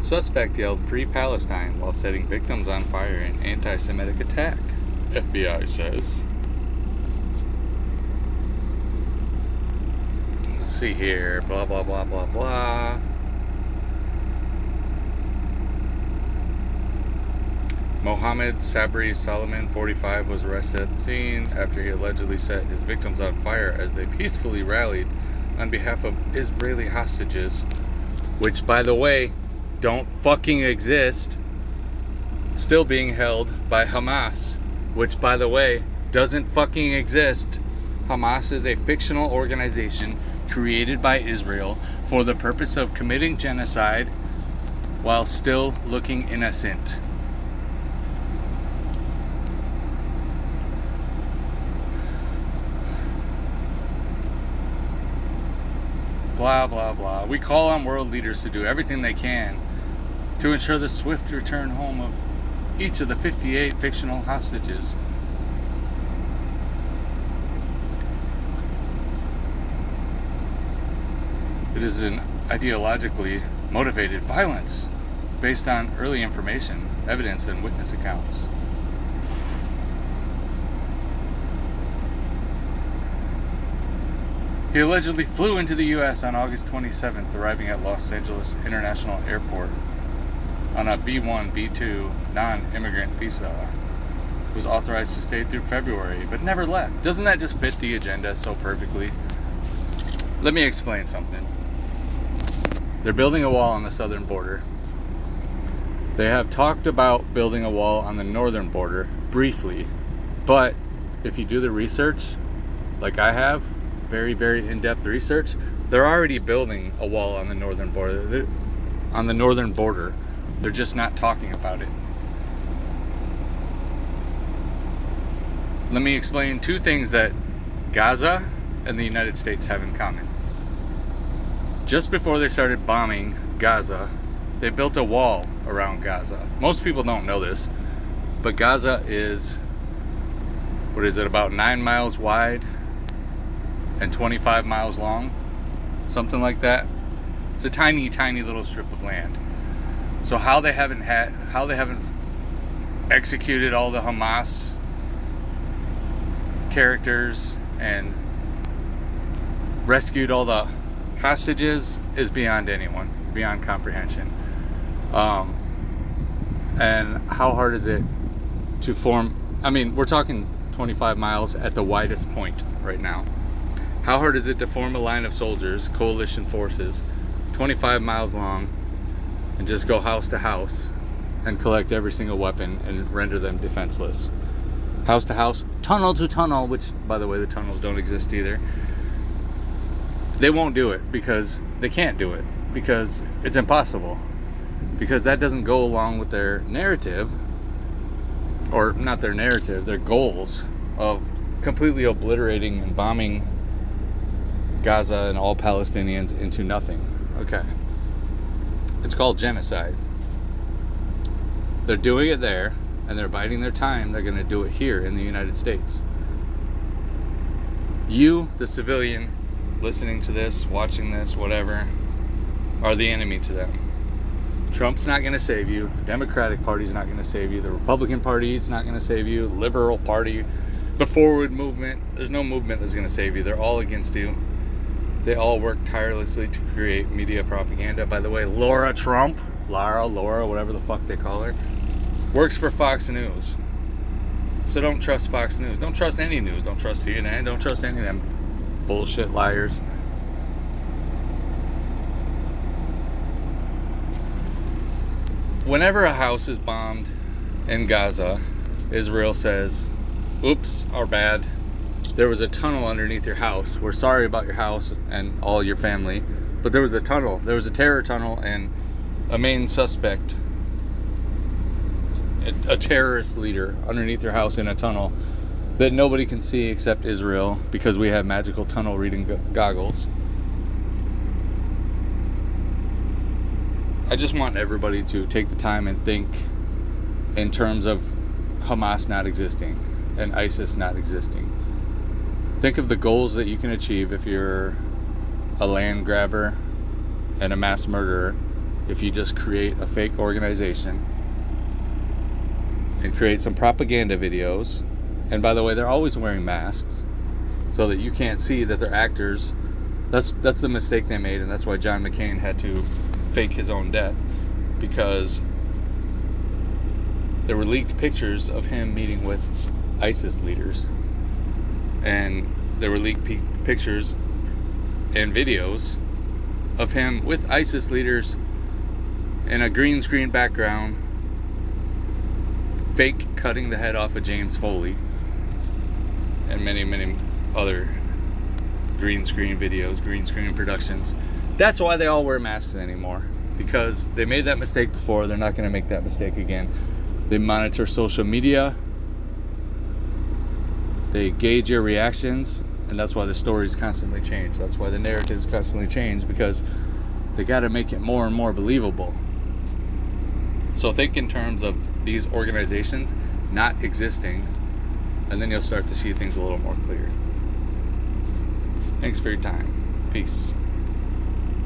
Suspect yelled "Free Palestine" while setting victims on fire in anti-Semitic attack, FBI says. Let's see here. Blah, blah, blah, blah, blah. Mohammed Sabri Solomon, 45, was arrested at the scene after he allegedly set his victims on fire as they peacefully rallied on behalf of Israeli hostages, which, by the way, don't fucking exist, still being held by Hamas, which, by the way, doesn't fucking exist. Hamas is a fictional organization created by Israel for the purpose of committing genocide while still looking innocent. Blah, blah, blah. We call on world leaders to do everything they can to ensure the swift return home of each of the 58 fictional hostages. It is an ideologically motivated violence based on early information, evidence, and witness accounts. He allegedly flew into the U.S. on August 27th, arriving at Los Angeles International Airport on a B-1, B-2 non-immigrant visa. Was authorized to stay through February, but never left. Doesn't that just fit the agenda so perfectly? Let me explain something. They're building a wall on the southern border. They have talked about building a wall on the northern border briefly, but if you do the research, like I have, very, very in-depth research, they're already building a wall on the northern border. They're just not talking about it. Let me explain two things that Gaza and the United States have in common. Just before they started bombing Gaza, they built a wall around Gaza. Most people don't know this, but Gaza is, about 9 miles wide and 25 miles long, something like that. It's a tiny, tiny little strip of land. So how they haven't executed all the Hamas characters and rescued all the hostages is beyond anyone. It's beyond comprehension. And how hard is it to form? I mean, we're talking 25 miles at the widest point right now. How hard is it to form a line of soldiers, coalition forces, 25 miles long, and just go house to house and collect every single weapon and render them defenseless? House to house, tunnel to tunnel, which, by the way, the tunnels don't exist either. They won't do it because they can't do it, because it's impossible, because that doesn't go along with their narrative, or not their narrative, their goals of completely obliterating and bombing Gaza and all Palestinians into nothing. Okay. It's called genocide. They're doing it there, and they're biding their time. They're going to do it here in the United States. You, the civilian, listening to this, watching this, whatever, are the enemy to them. Trump's not going to save you. The Democratic Party's not going to save you. The Republican Party is not going to save you. The Liberal Party, the Forward Movement, there's no movement that's going to save you. They're all against you. They all work tirelessly to create media propaganda. By the way, Laura, whatever the fuck they call her, works for Fox News. So don't trust Fox News. Don't trust any news. Don't trust CNN. Don't trust any of them bullshit liars. Whenever a house is bombed in Gaza, Israel says, oops, our bad. There was a tunnel underneath your house. We're sorry about your house and all your family, but there was a tunnel. There was a terror tunnel, and a main suspect, a terrorist leader, underneath your house in a tunnel that nobody can see except Israel, because we have magical tunnel reading goggles. I just want everybody to take the time and think in terms of Hamas not existing and ISIS not existing. Think of the goals that you can achieve if you're a land grabber and a mass murderer if you just create a fake organization and create some propaganda videos. And by the way, they're always wearing masks so that you can't see that they're actors. That's the mistake they made, and that's why John McCain had to fake his own death, because there were leaked pictures of him meeting with ISIS leaders, and there were leaked pictures and videos of him with ISIS leaders in a green screen background, fake cutting the head off of James Foley, and many, many other green screen videos, green screen productions. That's why they all wear masks anymore, because they made that mistake before. They're not going to make that mistake again. They monitor social media, they gauge your reactions, and that's why the stories constantly change. That's why the narratives constantly change, because they got to make it more and more believable. So think in terms of these organizations not existing, and then you'll start to see things a little more clear. Thanks for your time. Peace.